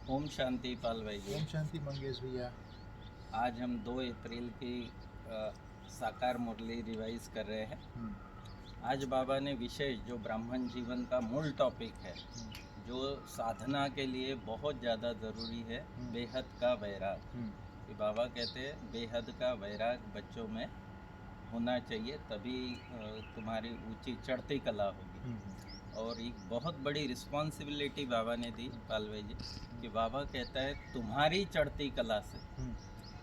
ओम शांति पाल भाई जी। ओम शांति मंगेश भैया। आज हम 2 अप्रैल की साकार मुरली रिवाइज कर रहे हैं। हम्म, आज बाबा ने विशेष जो ब्राह्मण जीवन का मूल टॉपिक है, हम्म, जो साधना के लिए बहुत ज़्यादा ज़रूरी है, हम्म, बेहद का वैराग। हम्म, कि बाबा कहते हैं बेहद का वैराग बच्चों में होना चाहिए, तभी तुम्हारी ऊंची चढ़ती कला होगी। हम्म, और एक बहुत बड़ी रिस्पॉन्सिबिलिटी बाबा ने दी हम्म, पाल भाई जी, हम्म, कि बाबा कहता है तुम्हारी चढ़ती कला से हम्म,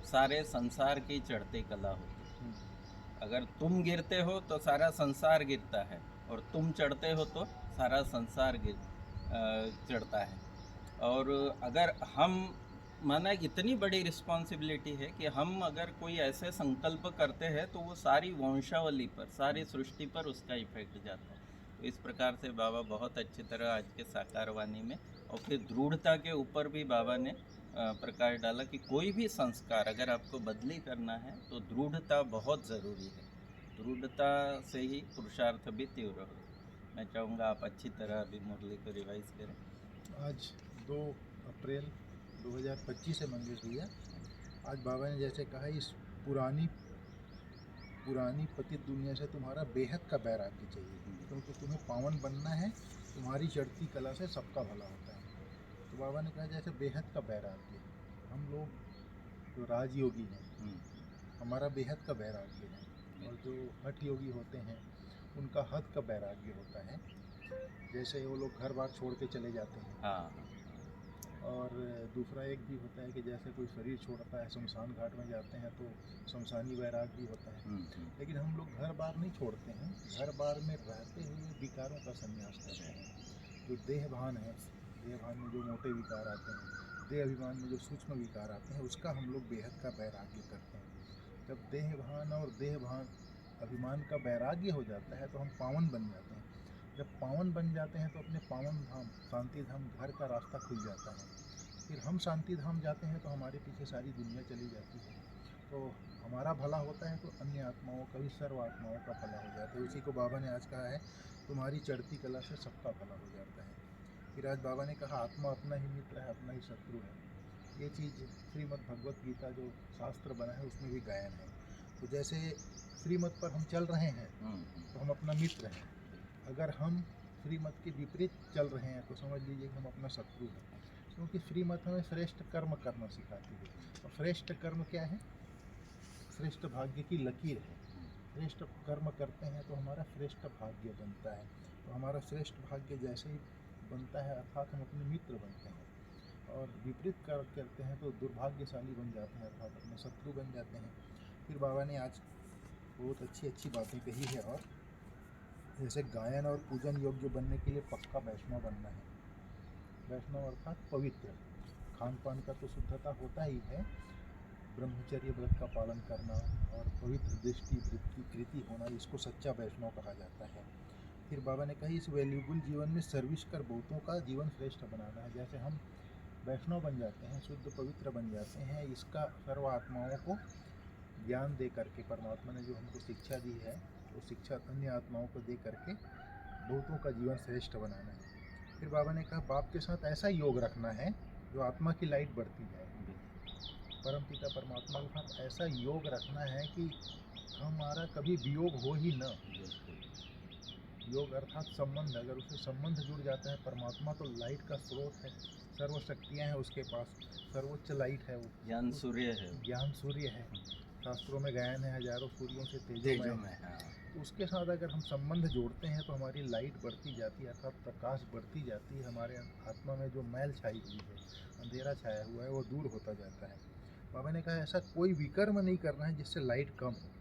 सारे संसार की चढ़ती कला होती हम्म, है। अगर तुम गिरते हो तो सारा संसार गिरता है, और तुम चढ़ते हो तो सारा संसार चढ़ता है। और अगर हम, माना इतनी बड़ी रिस्पॉन्सिबिलिटी है कि हम अगर कोई ऐसे संकल्प करते हैं तो वो सारी वंशावली पर, सारी सृष्टि पर उसका इफेक्ट जाता है। तो इस प्रकार से बाबा बहुत अच्छी तरह आज के साकार वाणी में, और फिर दृढ़ता के ऊपर भी बाबा ने प्रकाश डाला कि कोई भी संस्कार अगर आपको बदली करना है तो दृढ़ता बहुत ज़रूरी है। दृढ़ता से ही पुरुषार्थ भी तीव्र होता है। मैं चाहूँगा आप अच्छी तरह अभी मुरली को रिवाइज करें। आज 2 अप्रैल 2025 है मंगेश भैया। आज बाबा ने जैसे कहा, इस पुरानी पुरानी पतित दुनिया से तुम्हारा बेहद का वैराग्य चाहिए, क्योंकि तुम्हें पावन बनना है। तुम्हारी चढ़ती कला से सबका भला होता है। तो बाबा ने कहा जैसे बेहद का वैराग्य, हम लोग जो राजयोगी हैं, हमारा बेहद का वैराग्य है। और जो हठ योगी होते हैं, उनका हद का वैराग्य होता है। जैसे वो लोग घर बार छोड़ के चले जाते हैं। हाँ। और दूसरा एक भी होता है कि जैसे कोई शरीर छोड़ता है, शमशान घाट में जाते हैं, तो शमशानी वैराग भी होता है। लेकिन हम लोग घर बार नहीं छोड़ते हैं, घर बार में रहते हुए विकारों का संन्यास करते हैं। जो देहभान है, देहभान में जो मोटे विकार आते हैं, देह अभिमान में जो सूक्ष्म विकार आते हैं, उसका हम लोग बेहद का वैराग्य करते हैं। जब देहभान और देहभान अभिमान का वैराग्य हो जाता है तो हम पावन बन जाते हैं। जब पावन बन जाते हैं तो अपने पावन धाम शांति धाम घर का रास्ता खुल जाता है। फिर हम शांति धाम जाते हैं तो हमारे पीछे सारी दुनिया चली जाती है। तो हमारा भला होता है तो अन्य आत्माओं का भी, सर्व आत्माओं का भला हो जाता है। उसी को बाबा ने आज कहा है, तुम्हारी चढ़ती कला से सबका भला हो जाता है। फिर आज बाबा ने कहा, आत्मा अपना ही मित्र है, अपना ही शत्रु है। ये चीज़ श्रीमद् भगवत गीता जो शास्त्र बना है उसमें भी गायन है। तो जैसे श्रीमत पर हम चल रहे हैं तो हम अपना मित्र हैं। अगर हम श्रीमत के विपरीत चल रहे हैं तो समझ लीजिए कि हम अपना शत्रु हैं। क्योंकि श्रीमत हमें श्रेष्ठ कर्म करना सिखाती है। और श्रेष्ठ कर्म क्या है? श्रेष्ठ भाग्य की लकीर है। श्रेष्ठ कर्म करते हैं तो हमारा श्रेष्ठ भाग्य बनता है। तो हमारा श्रेष्ठ भाग्य जैसे ही बनता है, अर्थात हम अपने मित्र बनते हैं। और विपरीत कर्म करते हैं तो दुर्भाग्यशाली बन जाते हैं, अर्थात अपने शत्रु बन जाते हैं। फिर बाबा ने आज बहुत अच्छी अच्छी बातें कही है। और जैसे गायन और पूजन योग्य बनने के लिए पक्का वैष्णव बनना है। वैष्णव अर्थात पवित्र। खान पान का तो शुद्धता होता ही है, ब्रह्मचर्य व्रत का पालन करना और पवित्र दृष्टि वृत्ति कृति होना, इसको सच्चा वैष्णव कहा जाता है। फिर बाबा ने कही, इस वैल्यूबल जीवन में सर्विस कर बहुतों का जीवन श्रेष्ठ बनाना है। जैसे हम वैष्णव बन जाते हैं, शुद्ध पवित्र बन जाते हैं, इसका सर्व आत्माओं को ज्ञान दे करके, परमात्मा ने जो हमको शिक्षा दी है वो शिक्षा अन्य आत्माओं को दे करके बहुतों का जीवन श्रेष्ठ बनाना है। फिर बाबा ने कहा, बाप के साथ ऐसा योग रखना है जो आत्मा की लाइट बढ़ती जाए। परम पिता परमात्मा के साथ ऐसा योग रखना है कि हमारा कभी वियोग हो ही न। योग अर्थात संबंध, अगर उससे संबंध जुड़ जाता है परमात्मा, तो लाइट का स्रोत है, सर्व शक्तियाँ हैं उसके पास, सर्वोच्च लाइट है वो। ज्ञान सूर्य है। ज्ञान सूर्य है। शास्त्रों में गायन है, हजारों सूर्यों से तेजोमय तेजो है। में, हाँ। तो उसके साथ अगर हम संबंध जोड़ते हैं तो हमारी लाइट बढ़ती जाती है, अर्थात प्रकाश बढ़ती जाती है। हमारे आत्मा में जो मैल छाई हुई है, अंधेरा छाया हुआ है, वो दूर होता जाता है। बाबा ने कहा, ऐसा कोई विकर्म नहीं करना है जिससे लाइट कम हो।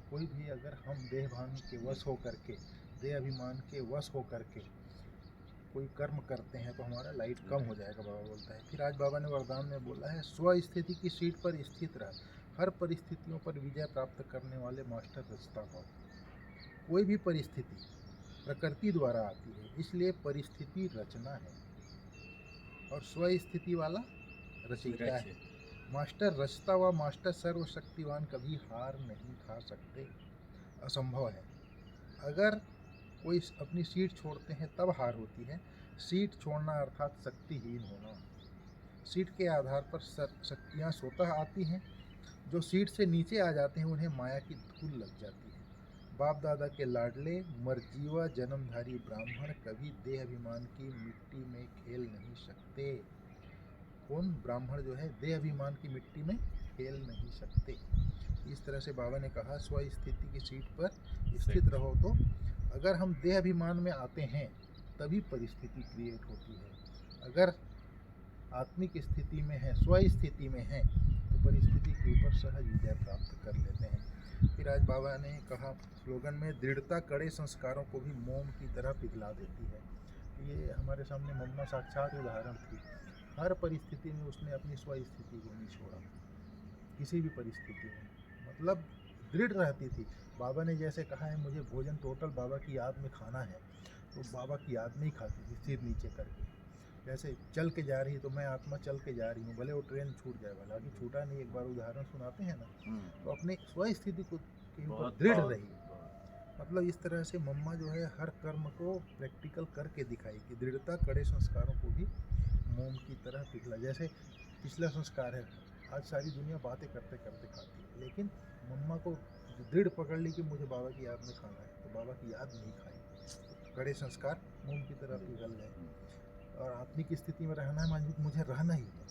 कोई भी अगर हम देहभान के वश हो करके, देह अभिमान के वश हो करके कोई कर्म करते हैं तो हमारा लाइट कम हो जाएगा, बाबा बोलता है। फिर आज बाबा ने वरदान में बोला है, स्व स्थिति की सीट पर स्थित रह, हर परिस्थितियों पर विजय प्राप्त करने वाले मास्टर रचता हो। कोई भी परिस्थिति प्रकृति द्वारा आती है, इसलिए परिस्थिति रचना है और स्व स्थिति वाला रचयिता है। मास्टर रचता हुआ मास्टर सर्वशक्तिवान कभी हार नहीं खा सकते, असंभव है। अगर कोई अपनी सीट छोड़ते हैं तब हार होती है, सीट छोड़ना अर्थात शक्तिहीन होना। सीट के आधार पर शक्तियाँ स्वतः आती हैं। जो सीट से नीचे आ जाते हैं उन्हें माया की धूल लग जाती है। बाप दादा के लाडले मरजीवा जन्मधारी ब्राह्मण कभी देह अभिमान की मिट्टी में खेल नहीं सकते। कौन? ब्राह्मण जो है देह अभिमान की मिट्टी में खेल नहीं सकते। इस तरह से बाबा ने कहा स्व स्थिति की सीट पर स्थित रहो। तो अगर हम देह अभिमान में आते हैं तभी परिस्थिति क्रिएट होती है। अगर आत्मिक स्थिति में है, स्व स्थिति में है, तो परिस्थिति के ऊपर सहज विजय प्राप्त कर लेते हैं। फिर आज बाबा ने कहा स्लोगन में, दृढ़ता कड़े संस्कारों को भी मोम की तरह पिघला देती है। ये हमारे सामने मम्मा साक्षात उदाहरण थी। हर परिस्थिति में उसने अपनी स्व स्थिति को नहीं छोड़ा, किसी भी परिस्थिति में, मतलब दृढ़ रहती थी। बाबा ने जैसे कहा है मुझे भोजन टोटल बाबा की याद में खाना है, तो बाबा की याद में ही खाती थी सिर नीचे करके। जैसे चल के जा रही तो मैं आत्मा चल के जा रही हूँ, भले वो ट्रेन छूट जाए, हालांकि छूटा नहीं, एक बार उदाहरण सुनाते हैं ना, तो अपने स्व स्थिति को के ऊपर दृढ़ रही। मतलब इस तरह से मम्मा जो है हर कर्म को प्रैक्टिकल करके दिखाई कि दृढ़ता कड़े संस्कारों को भी मोम की तरह पिघला। जैसे पिछला संस्कार है, आज सारी दुनिया बातें करते करते खाती है, लेकिन मम्मा को दृढ़ पकड़ ली कि मुझे बाबा की याद में खाना है, तो बाबा की याद नहीं खाई, तो कड़े संस्कार मोम की तरह पिघल गए। और आत्मिक स्थिति में रहना है, मुझे रहना ही है,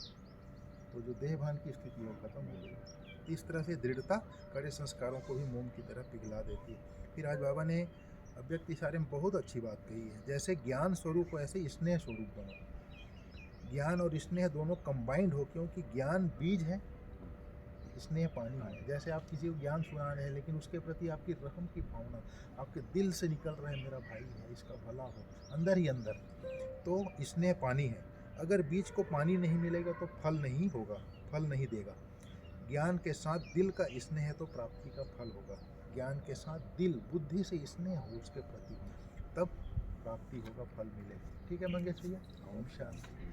तो जो देहभान की स्थिति वो खत्म हो गई। इस तरह से दृढ़ता कड़े संस्कारों को भी मोम की तरह पिघला देती है। फिर आज बाबा ने अव्यक्त इशारे में बहुत अच्छी बात कही है, जैसे ज्ञान स्वरूप ऐसे स्नेह स्वरूप बनो। ज्ञान और स्नेह दोनों कंबाइंड हो, क्योंकि ज्ञान बीज है, स्नेह पानी है। जैसे आप किसी को ज्ञान सुना रहे हैं, लेकिन उसके प्रति आपकी रहम की भावना आपके दिल से निकल रहा है, मेरा भाई है, इसका भला हो, अंदर ही अंदर, तो स्नेह पानी है। अगर बीज को पानी नहीं मिलेगा तो फल नहीं होगा, फल नहीं देगा। ज्ञान के साथ दिल का स्नेह है तो प्राप्ति का फल होगा। ज्ञान के साथ दिल, बुद्धि से स्नेह हो उसके प्रति, तब प्राप्ति होगा, फल मिलेगा। ठीक है मंगेश भैया, ओम शांति।